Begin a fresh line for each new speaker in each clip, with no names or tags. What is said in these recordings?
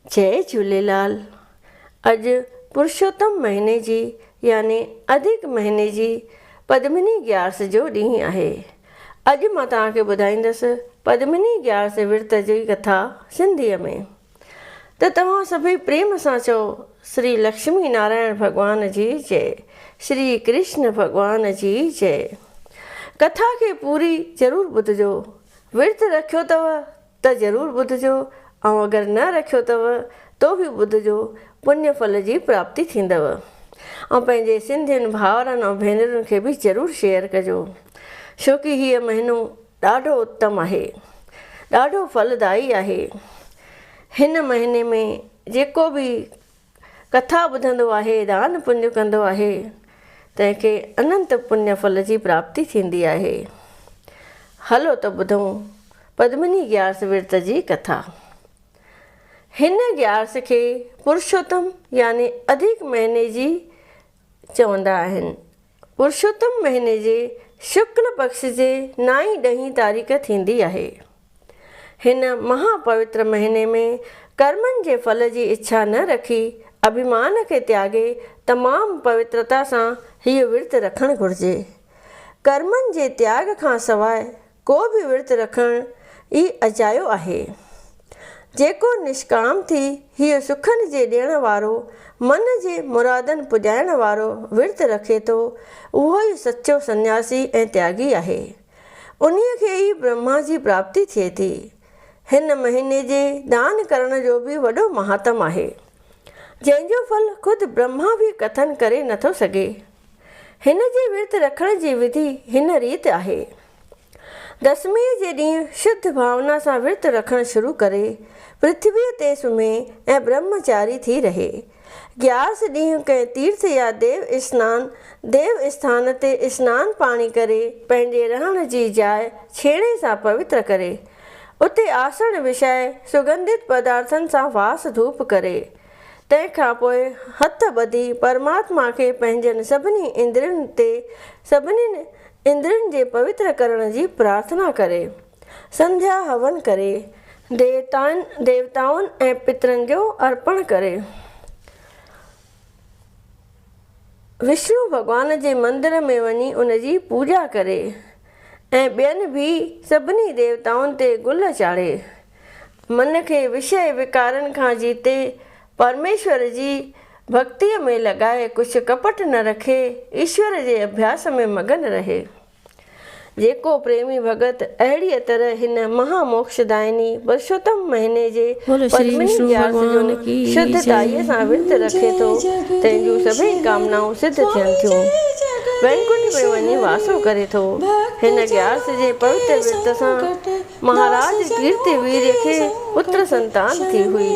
जय झूलेलाल। अॼु पुरुषोत्तम महीने जी यानी अधिक महीने जी पद्मिनी ग्यारस जो ॾींहुं आहे। अॼु मां तव्हांखे ॿुधाईंदसि पद्मिनी ग्यारस विर्त जी कथा सिंधीअ में। त तव्हां सभई प्रेम सां चओ श्री लक्ष्मी नारायण भॻवान जी जय, श्री कृष्ण भॻवान जी जय। कथा खे पूरी ज़रूरु ॿुधिजो। विर्त रखियो अथव त ज़रूरु ॿुधिजो, ऐं अगरि न रखियो अथव तो बि ॿुधिजो, पुण्य फल जी प्राप्ति थींदव। ऐं पंहिंजे सिंधियुनि भाउरनि ऐं भेनरुनि खे बि ज़रूरु शेयर कजो, छोकी हीअ महीनो ॾाढो उत्तम आहे, ॾाढो फलदायी आहे। हिन महीने में जेको बि कथा ॿुधंदो आहे, दान पुण्य कंदो आहे, तंहिंखे अनंत पुण्य फल जी प्राप्ति थींदी आहे। हलो त ॿुधूं पद्मिनी ग्यारस विर्त जी कथा। हिन ग्यारस खे पुरुषोत्तम यानी अधिक महीने जी चवंदा आहिनि। पुरुषोत्तम महीने जे शुक्ल पक्ष जे 9-10 तारीख़ थींदी आहे। हिन महापवित्र महीने में कर्मनि जे फल जी इच्छा न रखी अभिमान खे त्यागे तमामु पवित्रता सां हीअ विर्त रखणु घुरिजे। कर्मनि जे त्याग खां सवाइ को बि विर्त रखणु ई अजायो आहे। जेको निष्काम थी हीअ सुखनि जे ॾियण वारो, मन जे मुरादनि पुॼाइण वारो विर्त रखे थो, उहो ई सचो सन्यासी ऐं त्यागी आहे। उन्हीअ खे ई ब्रह्मा जी प्राप्ति थिए थी। हिन महीने जे दान करण जो बि वॾो महात्म आहे, जंहिंजो फल ख़ुदि ब्रह्मा बि कथन करे नथो सघे। हिन जे विर्त रखण जी विधि हिन रीति आहे। दसमीअ जे ॾींहुं शुद्ध भावना सां विर्त रखणु शुरू करे पृथ्वीअ ते सुम्हे ऐं ब्रह्मचारी थी रहे। ग्यारस ॾींहुं कंहिं तीर्थ या देव स्थान ते सनानु पाणी करे पंहिंजे रहण जी जाइ छेणे सां पवित्र करे, उते आसन विछाए सुगंधित पदार्थनि सां वास धूप करे, तंहिंखां पोइ हथ ॿधी परमात्मा खे पंहिंजनि सभिनी इंद्रियुनि जे पवित्र करण जी प्रार्थना करे, संध्या हवन करे, देवताउनि ऐं पितरनि जो अर्पण करे, विष्णु भॻवान जे मंदिर में वञी उन जी पूॼा करे ऐं ॿियनि बि सभिनी देवताउनि ते गुल चाढ़े, मन खे विषय विकारनि खां जीते परमेश्वर जी भक्तिअ में लॻाए कुझु कपट न रखे ईश्वर जे अभ्यास में मगन रहे। जेको प्रेमी भगत अहिड़ीअ तरह हिन महामोक्षदायिनी पुरुषोत्तम महीने जे पद्मिनी ग्यारस जो शुद्धताईअ सां विर्त रखे थो, तंहिंजूं सभई कामनाऊं सिद्ध थियनि थियूं। वैकुंठ में वञी वासो करे थो। हिन ग्यारस जे पवित्र विर्त सां महाराज कीर्तिवीर्य खे पुत्र संतान थी हुई।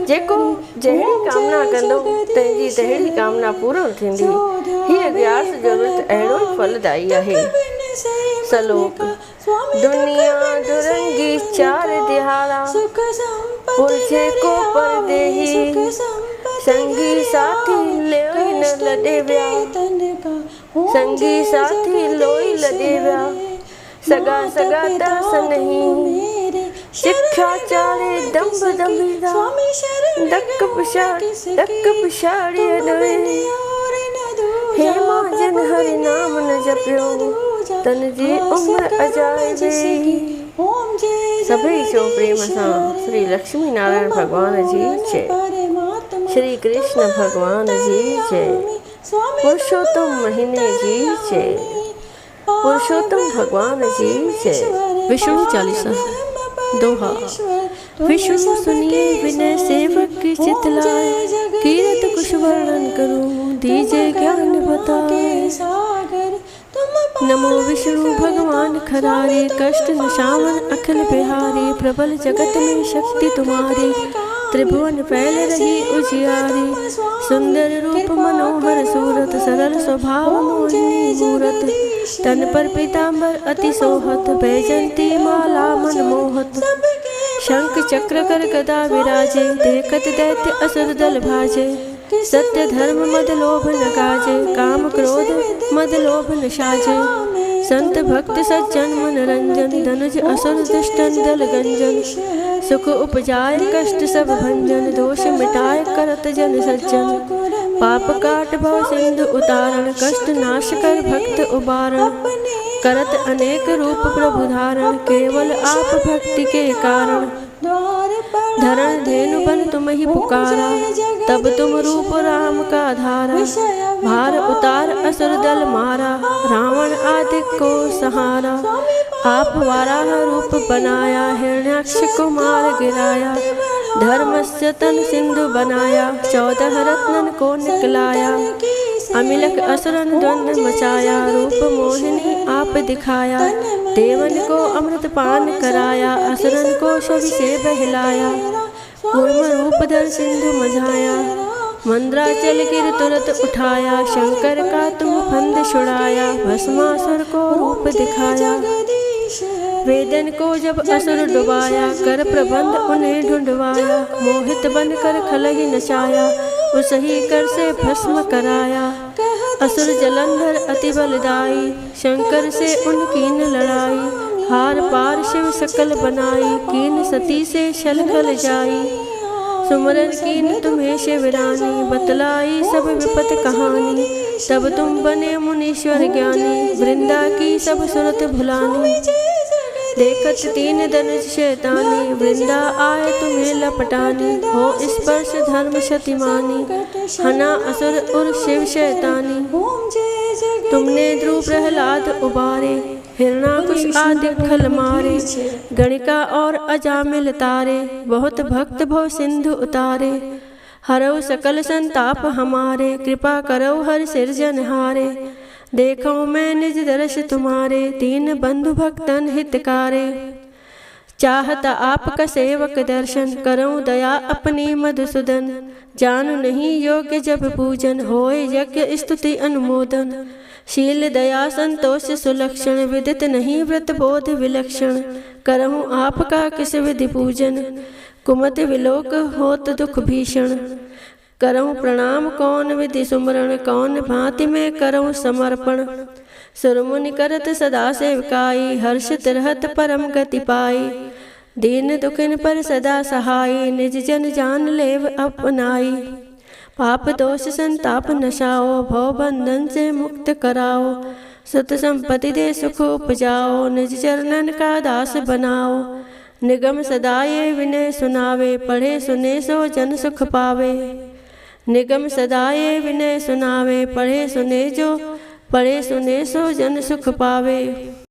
जेको जहिड़ी कामना कंदो तंहिंजी तहिड़ी कामना पूर्ण थींदी। हीअ ग्यारस जो विर्त अहिड़ो ई फलदायी आहे। सलोक दुनिया दुरंगी चार दिहाड़ा, पुरझे को परदेही, संगी साथी लोई न लॾे विया, संगी साथी लोई लॾे विया, सगा सगा दास नहीं, सिखा चाड़े दंभ दंभिदा, धक पिछाड़िए नवे, हे महाजन हरि नाम न जपियो, तन जी उम्र अजाइबे। सभई चो प्रेम सां श्री लक्ष्मी नारायण भगवान जी जय, श्री कृष्ण भगवान जी जय, पुरुषोत्तम महीने जी जय, पुरुषोत्तम भगवान जी जय। विष्णु चालीसा दोहा। विष्णु सुनिए विनय सेवक की चितलाए, कीरत कुछ वर्णन करूं दीजे ज्ञान बताए। नमो विष्णु भगवान खरारे, कष्ट नशावन अखिल बिहारी, प्रबल जगत में शक्ति तुम्हारी, त्रिभुवन फैल रही उजियारी, सुंदर रूप मनोहर सूरत, सरल स्वभाव मोहिनी मूरत, तन पर पीतांबर अति सोहत, बैजंती माला मन मोहत, शंख चक्र कर गदा विराजे, देखत दैत्य असुर दल भाजे, सत्य धर्म मद लोभ न काजे, काम क्रोध मद लोभ न साजे, संत भक्त सज्जन मन रंजन, धनुज असुर दुष्टन दल गंजन, सुख उपजाए कष्ट सब भंजन, दोष मिटाए करत जन सज्जन। पाप काट भव सिंधु उतारण, कष्ट नाश कर भक्त उबारण। करत अनेक रूप प्रभु धारण, केवल आप भक्ति के कारण। धरण धेनु बन तुम ही पुकारा, तब तुम रूप राम का धारा। भार उतार असुर दल मारा, रावण आदि को सहारा। आप वाराह रूप बनाया, हिरण्याक्ष को मार गिराया। धर्मस्य तन सिंधु बनाया, 14 रत्नन को निकलाया। अमिलक असुरन द्वंद्व मचाया, रूप मोहिनी आप दिखाया। देवन को अमृत पान कराया, असुरन को छवि से बहलाया। कूर्म रूप धर सिंधु मझाया, मंद्राचल गिर तुरत उठाया। शंकर का तुम फंद छुड़ाया, भस्मासुर को रूप दिखाया। वेदन को जब असुर डुबाया, कर प्रबंध उन्हें ढूंढवाया। मोहित बनकर खलहि नचाया, उसही कर से भस्म कराया। असुर जलंधर अति बलदाई, शंकर से उनकीन लड़ाई। हार पार शिव सकल बनाई, कीन सती से छल खल जाई। सुमरन कीन तुम्हें शिवरानी, बतलाई सब विपत कहानी। तब तुम बने मुनीश्वर ज्ञानी, वृंदा की सब सुरत भुलानी। देखत तीन धनुष शैतानी, वृंदा आए तुम्हें लपटानी। हो स्पर्श धर्म शतिमानी, हना असुर उर शिव शैतानी। तुमने ध्रुव प्रहलाद उबारे, हिरणाकुश आदि खल मारे। गणिका और अजामिल तारे, बहुत भक्त भव सिंधु उतारे। हरौ सकल संताप हमारे, कृपा करौ हर सिरजनहारे। देखो मैं निज दर्श तुम्हारे, तीन बंधु भक्तन हितकारे। चाहत आपका सेवक दर्शन, करऊं दया अपनी मधुसूदन। जानु नहीं योग्य जब पूजन, होए यज्ञ स्तुति अनुमोदन। शील दया संतोष सुलक्षण, विदित नहीं व्रत बोध विलक्षण। करऊं आपका किस विधि पूजन, कुमति विलोक होत दुख भीषण। करऊं प्रणाम कौन विधि सुमरण, कौन भांति में करऊं समर्पण। सुरमुनि करत सदा सेवकाई, हर्षित रहत परम गति पाई। दीन दुखिन पर सदा सहाई, निज जन जान लेव अपनाई। पाप दोष संताप नशाओ, भव बंधन से मुक्त कराओ। सुत संपत्ति दे सुख उपजाओ, निज चरणन का दास बनाओ। निगम सदा ये विनय सुनावे, पढ़े सुने सो जन सुख पावे। निगम सदा ये विनय सुनावे, पढ़े सुने सो जन सुख पावे।